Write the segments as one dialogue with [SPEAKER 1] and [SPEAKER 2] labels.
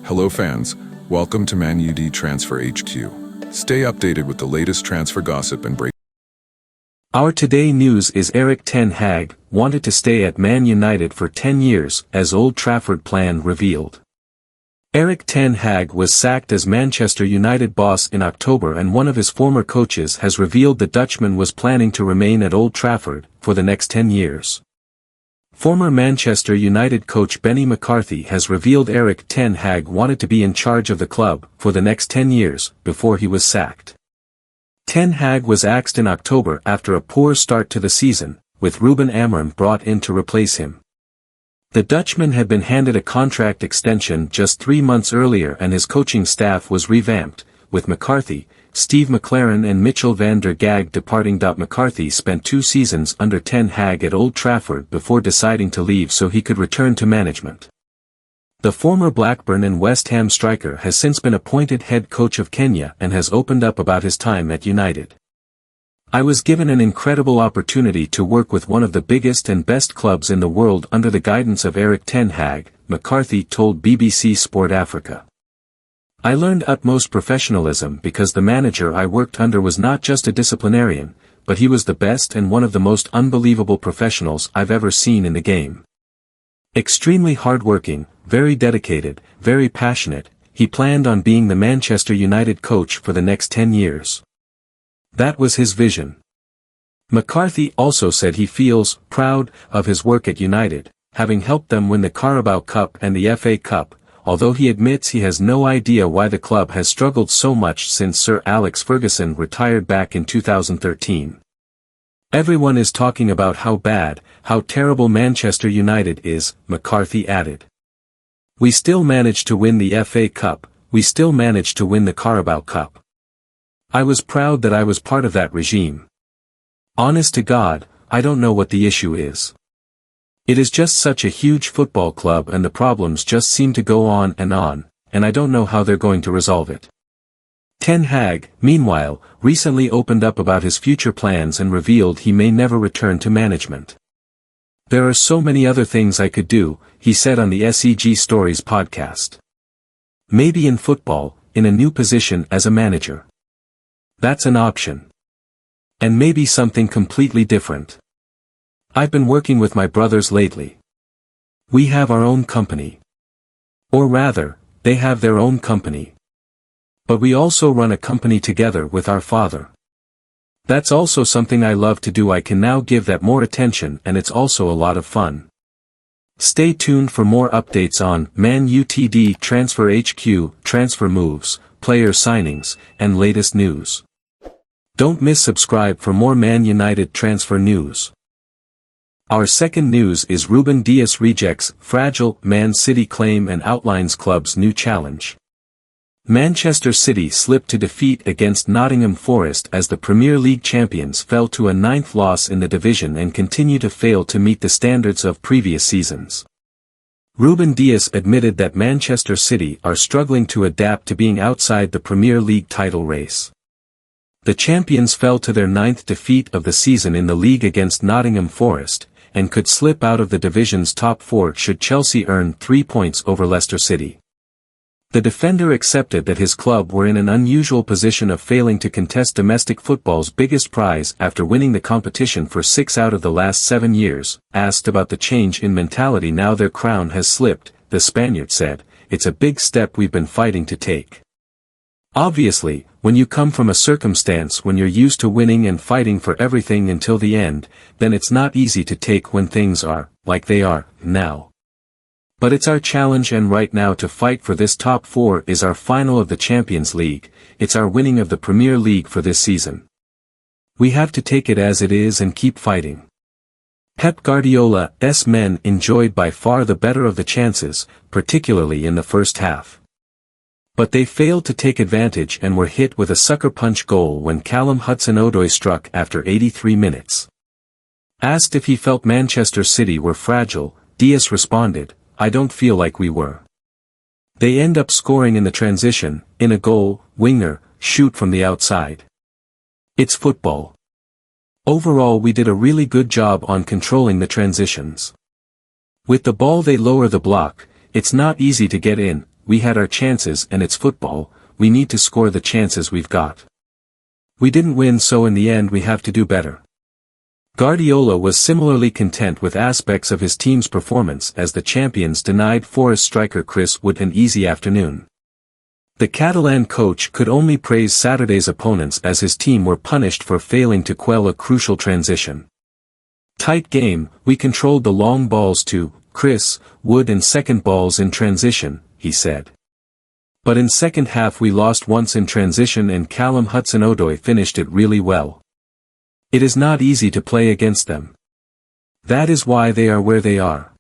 [SPEAKER 1] Hello fans, welcome to Man Utd Transfer HQ. Stay updated with the latest transfer gossip and break.
[SPEAKER 2] Our today news is Erik Ten Hag wanted to stay at Man United for 10 years, as Old Trafford plan revealed. Erik Ten Hag was sacked as Manchester United boss in October, and one of his former coaches has revealed the Dutchman was planning to remain at Old Trafford for the next 10 years. Former Manchester United coach Benny McCarthy has revealed Erik Ten Hag wanted to be in charge of the club for the next 10 years before he was sacked. Ten Hag was axed in October after a poor start to the season, with Ruben Dias brought in to replace him. The Dutchman had been handed a contract extension just 3 months earlier, and his coaching staff was revamped, with McCarthy, Steve McLaren and Mitchell van der Gag departing. McCarthy spent 2 seasons under Ten Hag at Old Trafford before deciding to leave so he could return to management. The former Blackburn and West Ham striker has since been appointed head coach of Kenya and has opened up about his time at United. "I was given an incredible opportunity to work with one of the biggest and best clubs in the world under the guidance of Erik Ten Hag," McCarthy told BBC Sport Africa. "I learned utmost professionalism because the manager I worked under was not just a disciplinarian, but he was the best and one of the most unbelievable professionals I've ever seen in the game. Extremely hardworking, very dedicated, very passionate. He planned on being the Manchester United coach for the next 10 years. That was his vision." McCarthy also said he feels proud of his work at United, having helped them win the Carabao Cup and the FA Cup, although he admits he has no idea why the club has struggled so much since Sir Alex Ferguson retired back in 2013. "Everyone is talking about how bad, how terrible Manchester United is," McCarthy added. "We still managed to win the FA Cup, we still managed to win the Carabao Cup. I was proud that I was part of that regime. Honest to God, I don't know what the issue is. It is just such a huge football club and the problems just seem to go on, and I don't know how they're going to resolve it." Ten Hag, meanwhile, recently opened up about his future plans and revealed he may never return to management. "There are so many other things I could do," he said on the SEG Stories podcast. "Maybe in football, in a new position as a manager. That's an option. And maybe something completely different. I've been working with my brothers lately. We have our own company. Or rather, they have their own company. But we also run a company together with our father. That's also something I love to do. I can now give that more attention, and it's also a lot of fun." Stay tuned for more updates on Man Utd Transfer HQ, transfer moves, player signings, and latest news. Don't miss subscribe for more Man United transfer news. Our second news is Ruben Dias rejects fragile Man City claim and outlines club's new challenge. Manchester City slipped to defeat against Nottingham Forest as the Premier League champions fell to a 9th loss in the division and continue to fail to meet the standards of previous seasons. Ruben Dias admitted that Manchester City are struggling to adapt to being outside the Premier League title race. The champions fell to their 9th defeat of the season in the league against Nottingham Forest, and could slip out of the division's top 4 should Chelsea earn 3 points over Leicester City. The defender accepted that his club were in an unusual position of failing to contest domestic football's biggest prize after winning the competition for 6 out of the last 7 years. Asked about the change in mentality now their crown has slipped, the Spaniard said, "It's a big step we've been fighting to take. Obviously, when you come from a circumstance when you're used to winning and fighting for everything until the end, then it's not easy to take when things are, like they are, now. But it's our challenge, and right now to fight for this top 4 is our final of the Champions League, it's our winning of the Premier League for this season. We have to take it as it is and keep fighting." Pep Guardiola's men enjoyed by far the better of the chances, particularly in the first half. But they failed to take advantage and were hit with a sucker punch goal when Callum Hudson-Odoi struck after 83 minutes. Asked if he felt Manchester City were fragile, Dias responded, "I don't feel like we were. They end up scoring in the transition, in a goal, winger, shoot from the outside. It's football. Overall we did a really good job on controlling the transitions. With the ball they lower the block, it's not easy to get in, we had our chances and it's football, we need to score the chances we've got. We didn't win, so in the end we have to do better. Guardiola was similarly content with aspects of his team's performance as the champions denied Forest striker Chris Wood an easy afternoon. The Catalan coach could only praise Saturday's opponents as his team were punished for failing to quell a crucial transition. Tight game, we controlled the long balls to Chris Wood and second balls in transition, he said. But in second half we lost once in transition and Callum Hudson-Odoi finished it really well. It is not easy to play against them. That is why they are where they are.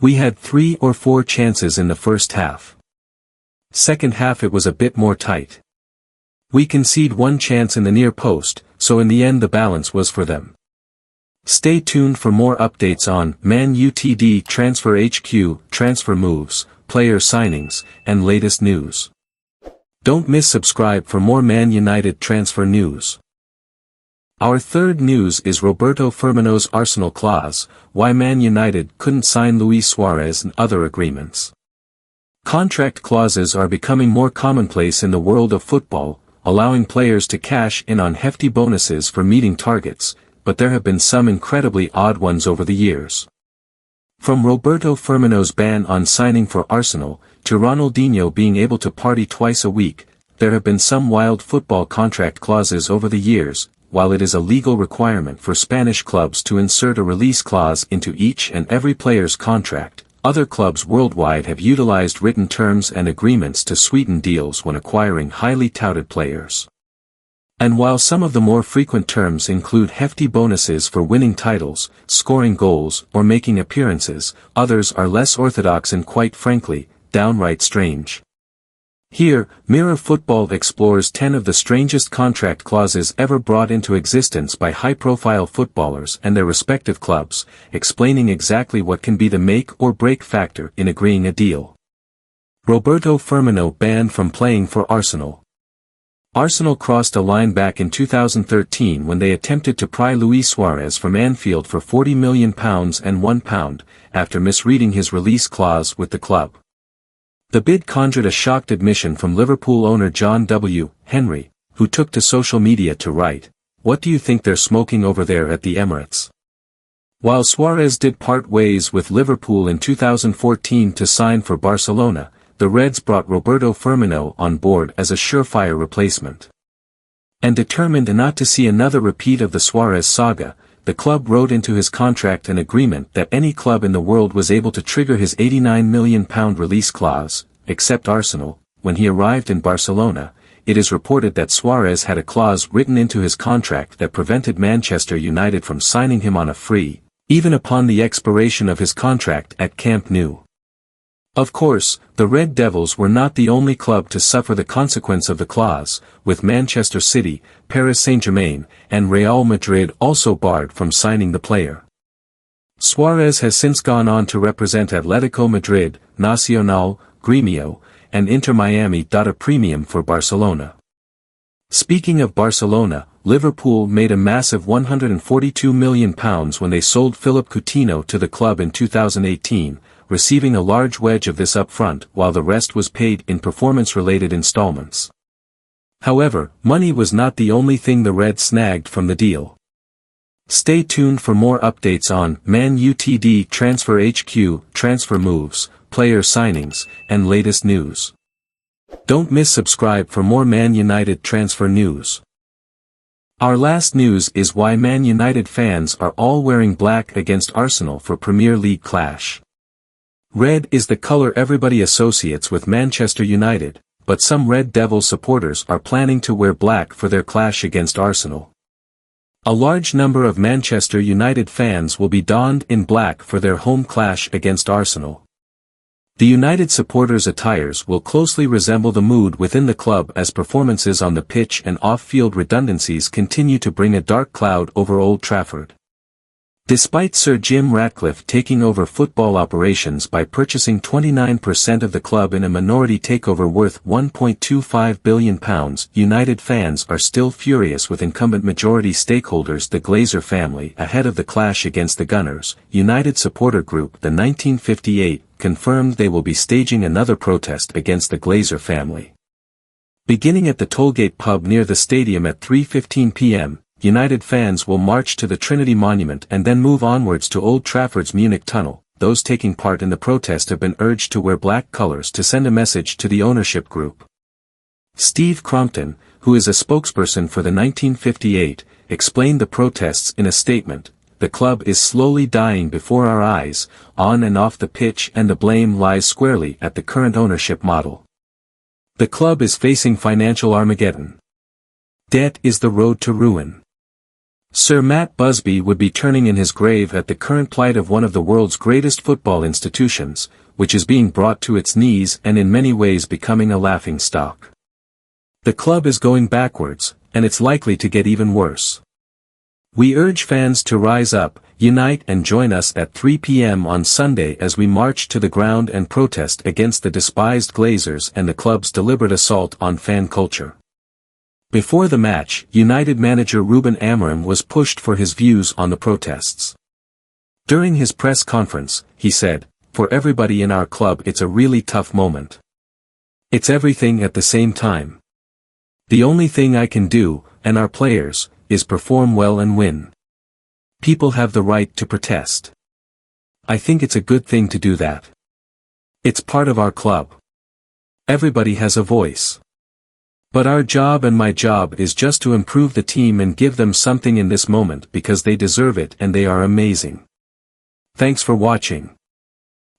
[SPEAKER 2] We had 3 or 4 chances in the first half. Second half it was a bit more tight. We concede 1 chance in the near post, so in the end the balance was for them. Stay tuned for more updates on Man Utd Transfer HQ, transfer moves, player signings, and latest news. Don't miss subscribe for more Man United transfer news. Our third news is Roberto Firmino's Arsenal clause, why Man United couldn't sign Luis Suarez and other agreements. Contract clauses are becoming more commonplace in the world of football, allowing players to cash in on hefty bonuses for meeting targets, but there have been some incredibly odd ones over the years. From Roberto Firmino's ban on signing for Arsenal, to Ronaldinho being able to party twice a week, there have been some wild football contract clauses over the years, while it is a legal requirement for Spanish clubs to insert a release clause into each and every player's contract. Other clubs worldwide have utilized written terms and agreements to sweeten deals when acquiring highly touted players. And while some of the more frequent terms include hefty bonuses for winning titles, scoring goals, or making appearances, others are less orthodox and quite frankly, downright strange. Here, Mirror Football explores 10 of the strangest contract clauses ever brought into existence by high-profile footballers and their respective clubs, explaining exactly what can be the make-or-break factor in agreeing a deal. Roberto Firmino banned from playing for Arsenal. Arsenal crossed a line back in 2013 when they attempted to pry Luis Suarez from Anfield for £40 million and £1, after misreading his release clause with the club. The bid conjured a shocked admission from Liverpool owner John W. Henry, who took to social media to write, "What do you think they're smoking over there at the Emirates?" While Suarez did part ways with Liverpool in 2014 to sign for Barcelona, the Reds brought Roberto Firmino on board as a surefire replacement. And determined not to see another repeat of the Suarez saga, the club wrote into his contract an agreement that any club in the world was able to trigger his £89 million release clause, except Arsenal. When he arrived in Barcelona, it is reported that Suarez had a clause written into his contract that prevented Manchester United from signing him on a free, even upon the expiration of his contract at Camp Nou. Of course, the Red Devils were not the only club to suffer the consequence of the clause, with Manchester City, Paris Saint-Germain, and Real Madrid also barred from signing the player. Suarez has since gone on to represent Atletico Madrid, Nacional, Gremio, and Inter Miami. A premium for Barcelona. Speaking of Barcelona, Liverpool made a massive £142 million when they sold Philippe Coutinho to the club in 2018, receiving a large wedge of this upfront while the rest was paid in performance-related installments. However, money was not the only thing the Reds snagged from the deal. Stay tuned for more updates on Man Utd Transfer HQ, transfer moves, player signings, and latest news. Don't miss subscribe for more Man United transfer news. Our last news is why Man United fans are all wearing black against Arsenal for Premier League clash. Red is the color everybody associates with Manchester United, but some Red Devil supporters are planning to wear black for their clash against Arsenal. A large number of Manchester United fans will be donned in black for their home clash against Arsenal. The United supporters' attires will closely resemble the mood within the club as performances on the pitch and off-field redundancies continue to bring a dark cloud over Old Trafford. Despite Sir Jim Ratcliffe taking over football operations by purchasing 29% of the club in a minority takeover worth £1.25 billion, United fans are still furious with incumbent majority stakeholders the Glazer family ahead of the clash against the Gunners. United supporter group The 1958 confirmed they will be staging another protest against the Glazer family. Beginning at the Tollgate pub near the stadium at 3:15 p.m, United fans will march to the Trinity Monument and then move onwards to Old Trafford's Munich Tunnel. Those taking part in the protest have been urged to wear black colours to send a message to the ownership group. Steve Crompton, who is a spokesperson for the 1958, explained the protests in a statement. The club is slowly dying before our eyes, on and off the pitch, and the blame lies squarely at the current ownership model. The club is facing financial Armageddon. Debt is the road to ruin. Sir Matt Busby would be turning in his grave at the current plight of one of the world's greatest football institutions, which is being brought to its knees and in many ways becoming a laughingstock. The club is going backwards, and it's likely to get even worse. We urge fans to rise up, unite and join us at 3 p.m. on Sunday as we march to the ground and protest against the despised Glazers and the club's deliberate assault on fan culture. Before the match, United manager Ruben Amorim was pushed for his views on the protests. During his press conference, he said, "For everybody in our club it's a really tough moment. It's everything at the same time. The only thing I can do, and our players, is perform well and win. People have the right to protest. I think it's a good thing to do that. It's part of our club. Everybody has a voice. But our job and my job is just to improve the team and give them something in this moment because they deserve it and they are amazing." Thanks for watching.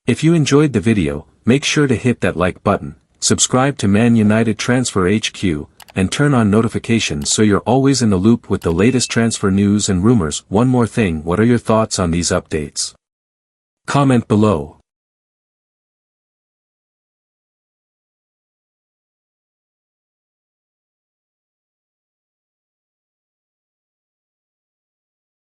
[SPEAKER 2] If you enjoyed the video, make sure to hit that like button, subscribe to Man United Transfer HQ, and turn on notifications so you're always in the loop with the latest transfer news and rumors. One more thing, what are your thoughts on these updates? Comment below.